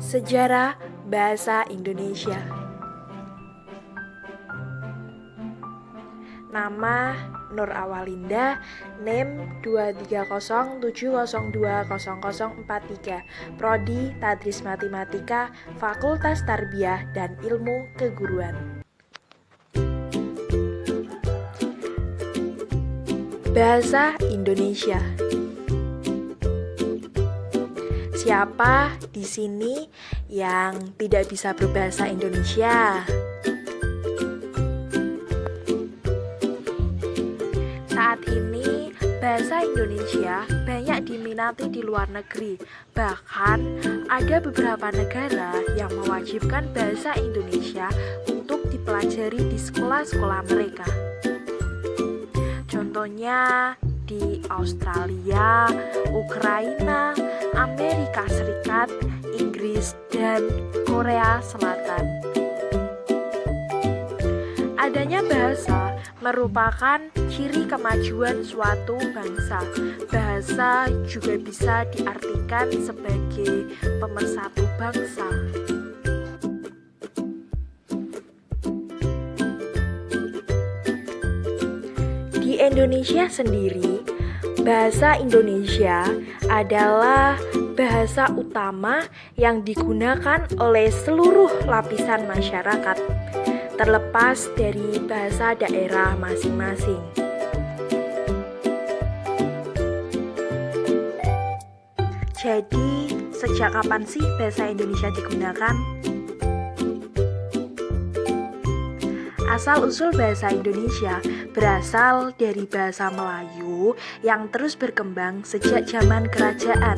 Sejarah Bahasa Indonesia. Nama Nur Awalinda, NIM 23070020043, Prodi Tadris Matematika, Fakultas Tarbiyah dan Ilmu Keguruan. Bahasa Indonesia. Siapa di sini yang tidak bisa berbahasa Indonesia? Saat ini bahasa Indonesia banyak diminati di luar negeri. Bahkan ada beberapa negara yang mewajibkan bahasa Indonesia untuk dipelajari di sekolah-sekolah mereka. Contohnya di Australia, Ukraina, Amerika Serikat, Inggris, dan Korea Selatan. Adanya bahasa merupakan ciri kemajuan suatu bangsa. Bahasa juga bisa diartikan sebagai pemersatu bangsa. Di Indonesia sendiri, bahasa Indonesia adalah bahasa utama yang digunakan oleh seluruh lapisan masyarakat, terlepas dari bahasa daerah masing-masing. Jadi, sejak kapan sih bahasa Indonesia digunakan? Asal-usul bahasa Indonesia berasal dari bahasa Melayu yang terus berkembang sejak zaman kerajaan.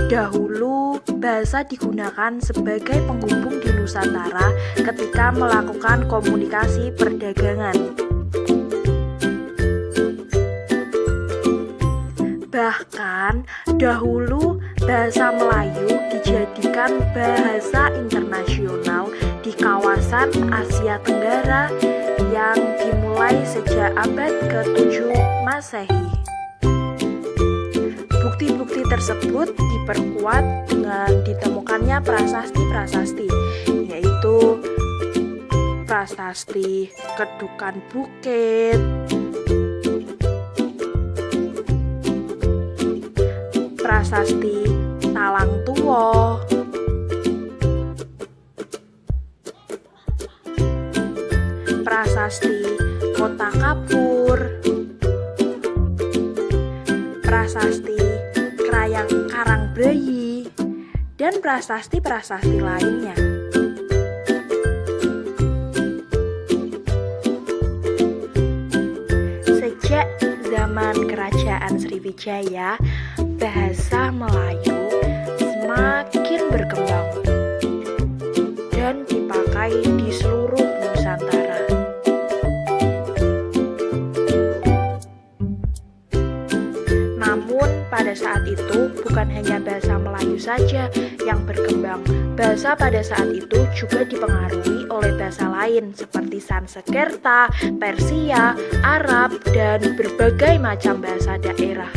Dahulu, bahasa digunakan sebagai penghubung di Nusantara ketika melakukan komunikasi perdagangan. Bahkan, dahulu bahasa Melayu dijadikan bahasa internasional di kawasan Asia Tenggara yang dimulai sejak abad ke-7 Masehi. Bukti-bukti tersebut diperkuat dengan ditemukannya prasasti-prasasti, yaitu prasasti Kedukan Bukit, prasasti Talang Tuwo, prasasti Kota Kapur, prasasti Krayang Karangbayi, dan prasasti-prasasti lainnya. Sejak zaman Kerajaan Sriwijaya, bahasa Melayu semakin berkembang dan dipakai di seluruh Nusantara. Namun pada saat itu bukan hanya bahasa Melayu saja yang berkembang. Bahasa pada saat itu juga dipengaruhi oleh bahasa lain seperti Sanskerta, Persia, Arab, dan berbagai macam bahasa daerah.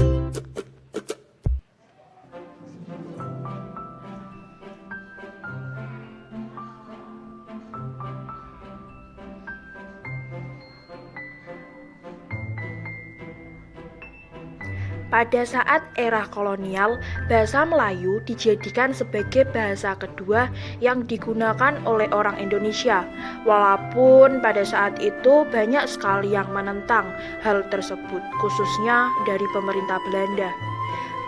Pada saat era kolonial, bahasa Melayu dijadikan sebagai bahasa kedua yang digunakan oleh orang Indonesia. Walaupun pada saat itu banyak sekali yang menentang hal tersebut, khususnya dari pemerintah Belanda.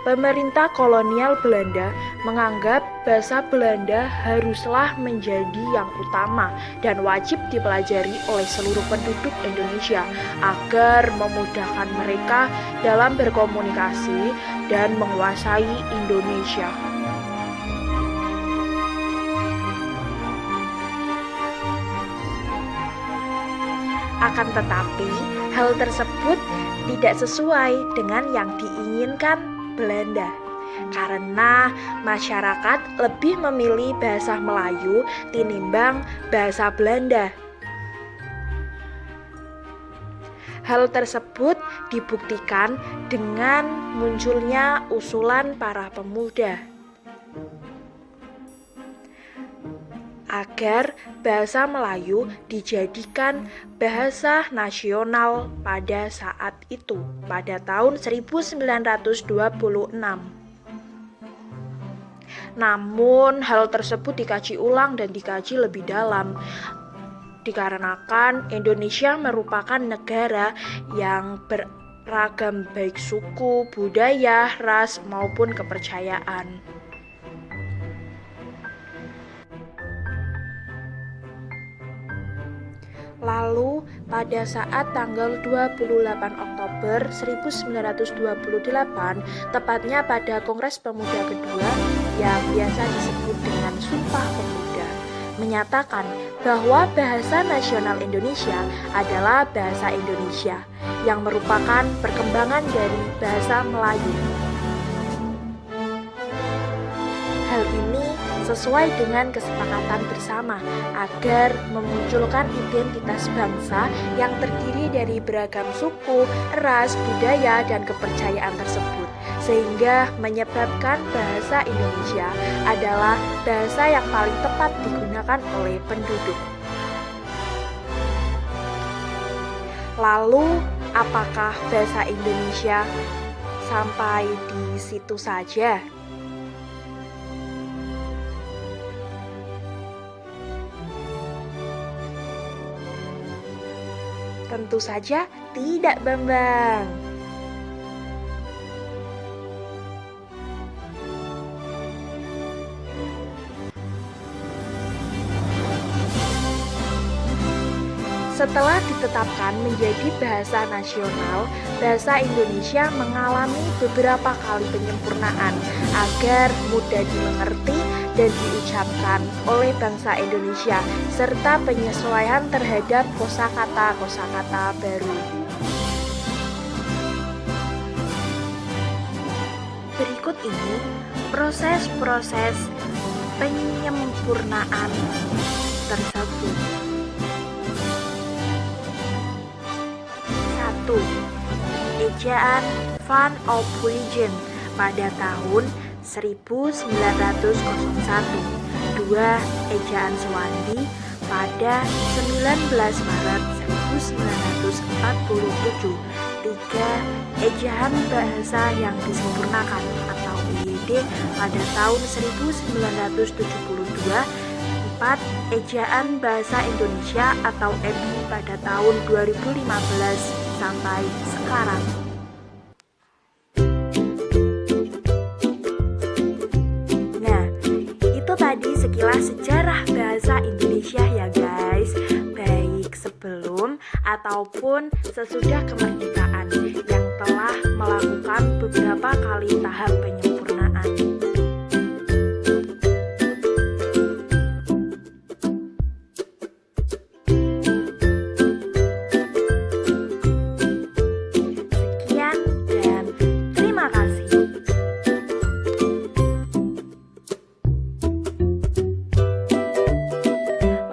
Pemerintah kolonial Belanda menganggap bahasa Belanda haruslah menjadi yang utama dan wajib dipelajari oleh seluruh penduduk Indonesia agar memudahkan mereka dalam berkomunikasi dan menguasai Indonesia. Akan tetapi, hal tersebut tidak sesuai dengan yang diinginkan Belanda, karena masyarakat lebih memilih bahasa Melayu tinimbang bahasa Belanda. Hal tersebut dibuktikan dengan munculnya usulan para pemuda. agar bahasa Melayu dijadikan bahasa nasional pada saat itu, pada tahun 1926. Namun hal tersebut dikaji ulang dan dikaji lebih dalam, dikarenakan Indonesia merupakan negara yang beragam baik suku, budaya, ras, maupun kepercayaan. Lalu, pada saat tanggal 28 Oktober 1928, tepatnya pada Kongres Pemuda kedua yang biasa disebut dengan Sumpah Pemuda, menyatakan bahwa bahasa nasional Indonesia adalah bahasa Indonesia yang merupakan perkembangan dari bahasa Melayu. Hal ini sesuai dengan kesepakatan bersama agar memunculkan identitas bangsa yang terdiri dari beragam suku, ras, budaya, dan kepercayaan tersebut, sehingga menyebabkan bahasa Indonesia adalah bahasa yang paling tepat digunakan oleh penduduk. Lalu, apakah bahasa Indonesia sampai di situ saja? Tentu saja tidak, Bambang. Setelah ditetapkan menjadi bahasa nasional, bahasa Indonesia mengalami beberapa kali penyempurnaan agar mudah dimengerti dan diucapkan oleh bangsa Indonesia, serta penyesuaian terhadap kosakata baru. Berikut ini proses-proses penyempurnaan tersebut. 1. Ejaan Van Ophuijsen pada tahun 1901. 2. Ejaan Suwandi pada 19 Maret 1947. 3. Ejaan Bahasa yang Disempurnakan atau EYD pada tahun 1972. 4. Ejaan Bahasa Indonesia atau EBI pada tahun 2015 sampai sekarang. Nah, itu tadi sekilas sejarah bahasa Indonesia ya guys, baik sebelum ataupun sesudah kemerdekaan yang telah melakukan beberapa kali tahap penyempurnaan.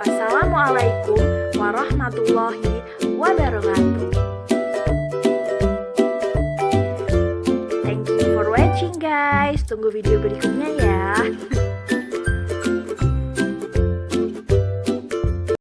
Wassalamualaikum warahmatullahi wabarakatuh. Thank you for watching guys. Tunggu video berikutnya ya.